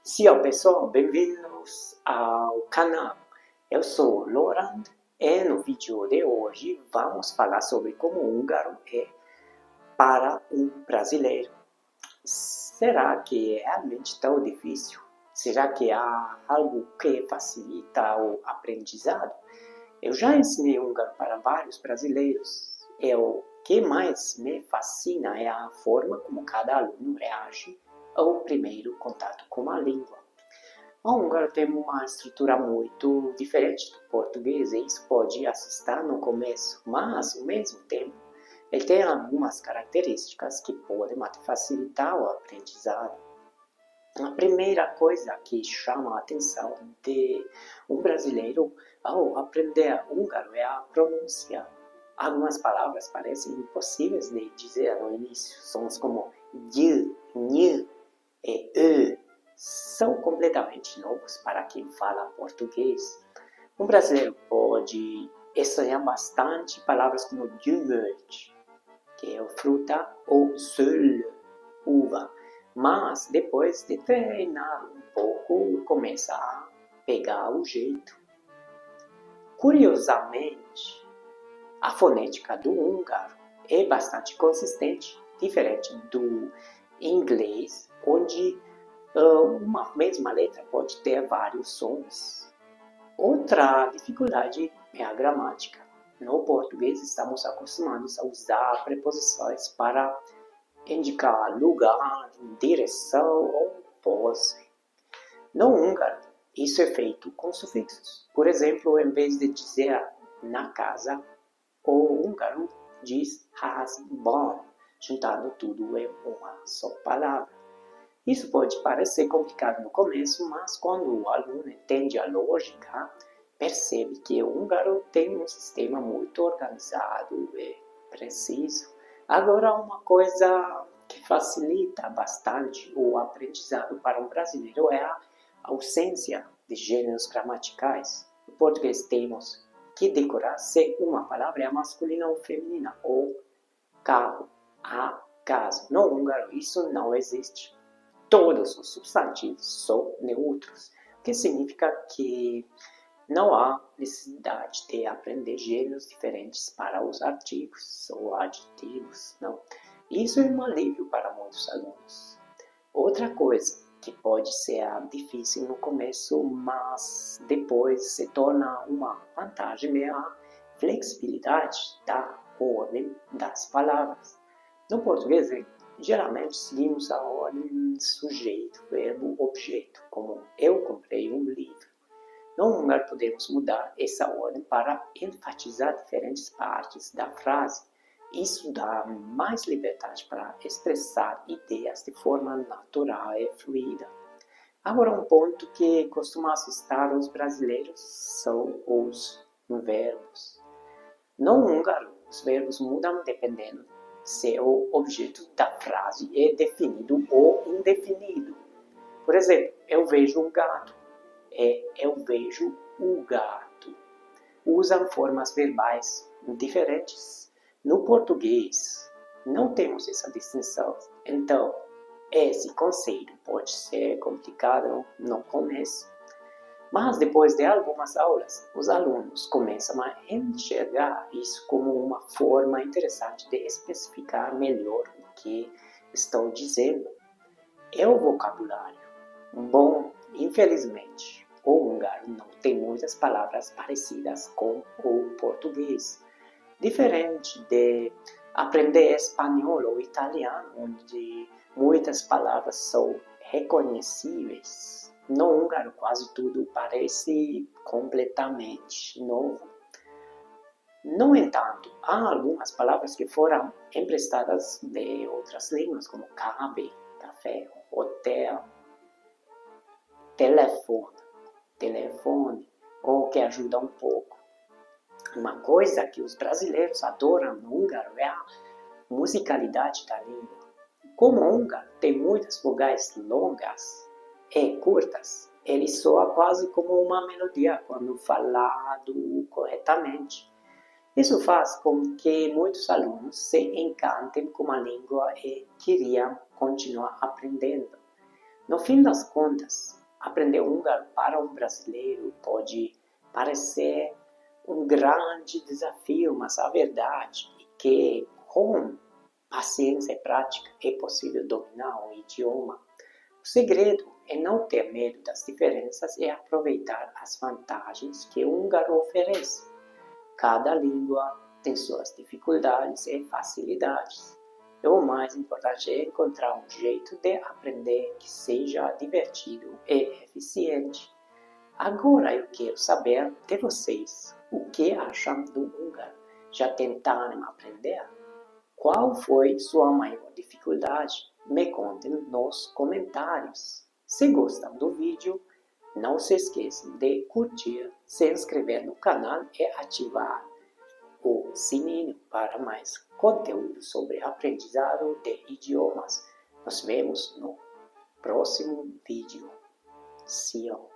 Ciao pessoal, bem-vindos ao canal. Eu sou Laurent e no vídeo de hoje vamos falar sobre como o húngaro é para um brasileiro. Será que é realmente tão difícil? Será que há algo que facilita o aprendizado? Eu já ensinei húngaro para vários brasileiros e o que mais me fascina é a forma como cada aluno reage ao primeiro contato com a língua. O húngaro tem uma estrutura muito diferente do português e isso pode assustar no começo, mas ao mesmo tempo ele tem algumas características que podem facilitar o aprendizado. A primeira coisa que chama a atenção de um brasileiro ao aprender húngaro é a pronúncia. Algumas palavras parecem impossíveis de dizer no início, sons como y, ny e ö são completamente novos para quem fala português. Um brasileiro pode estranhar bastante palavras como gyümölcs, que é fruta, ou söl, uva, mas depois de treinar um pouco, começa a pegar o jeito. Curiosamente, a fonética do húngaro é bastante consistente, diferente do inglês, onde uma mesma letra pode ter vários sons. Outra dificuldade é a gramática. No português estamos acostumados a usar preposições para indicar lugar, direção ou pose. No húngaro, isso é feito com sufixos. Por exemplo, em vez de dizer na casa, o húngaro diz házban, juntando tudo em uma só palavra. Isso pode parecer complicado no começo, mas quando o aluno entende a lógica, percebe que o húngaro tem um sistema muito organizado e preciso. Agora, uma coisa que facilita bastante o aprendizado para um brasileiro é a ausência de gêneros gramaticais. No português temos que decorar se uma palavra é masculina ou feminina, ou carro, a casa. No húngaro, isso não existe. Todos os substantivos são neutros, o que significa que não há necessidade de aprender gêneros diferentes para os artigos ou adjetivos, não. Isso é um alívio para muitos alunos. Outra coisa que pode ser difícil no começo, mas depois se torna uma vantagem é a flexibilidade da ordem das palavras. No português, geralmente seguimos a ordem sujeito, verbo, objeto, como eu comprei um livro. No húngaro podemos mudar essa ordem para enfatizar diferentes partes da frase. Isso dá mais liberdade para expressar ideias de forma natural e fluida. Agora, um ponto que costuma assustar os brasileiros são os verbos. No húngaro, os verbos mudam dependendo se o objeto da frase é definido ou indefinido. Por exemplo, eu vejo um gato e eu vejo o gato. Usam formas verbais diferentes. No português, não temos essa distinção. Então, esse conceito pode ser complicado no começo. Mas depois de algumas aulas, os alunos começam a enxergar isso como uma forma interessante de especificar melhor o que estou dizendo. É o vocabulário. Bom, infelizmente, o húngaro não tem muitas palavras parecidas com o português. Diferente de aprender espanhol ou italiano, onde muitas palavras são reconhecíveis. No húngaro, quase tudo parece completamente novo. No entanto, há algumas palavras que foram emprestadas de outras línguas, como cabe, café, hotel, telefone, ou que ajudam um pouco. Uma coisa que os brasileiros adoram no húngaro é a musicalidade da língua. Como o húngaro tem muitas vogais longas e curtas, ele soa quase como uma melodia quando falado corretamente. Isso faz com que muitos alunos se encantem com a língua e queriam continuar aprendendo. No fim das contas, Aprender húngaro para um brasileiro pode parecer um grande desafio, mas a verdade é que com paciência e prática é possível dominar o idioma. O segredo é não ter medo das diferenças e aproveitar as vantagens que o húngaro oferece. Cada língua tem suas dificuldades e facilidades. E o mais importante é encontrar um jeito de aprender que seja divertido e eficiente. Agora eu quero saber de vocês, o que acham do húngaro? Já tentaram aprender? Qual foi sua maior dificuldade? Me contem nos comentários. Se gostam do vídeo, não se esqueçam de curtir, se inscrever no canal e ativar o sininho para mais conteúdo sobre aprendizado de idiomas. Nos vemos no próximo vídeo. See you.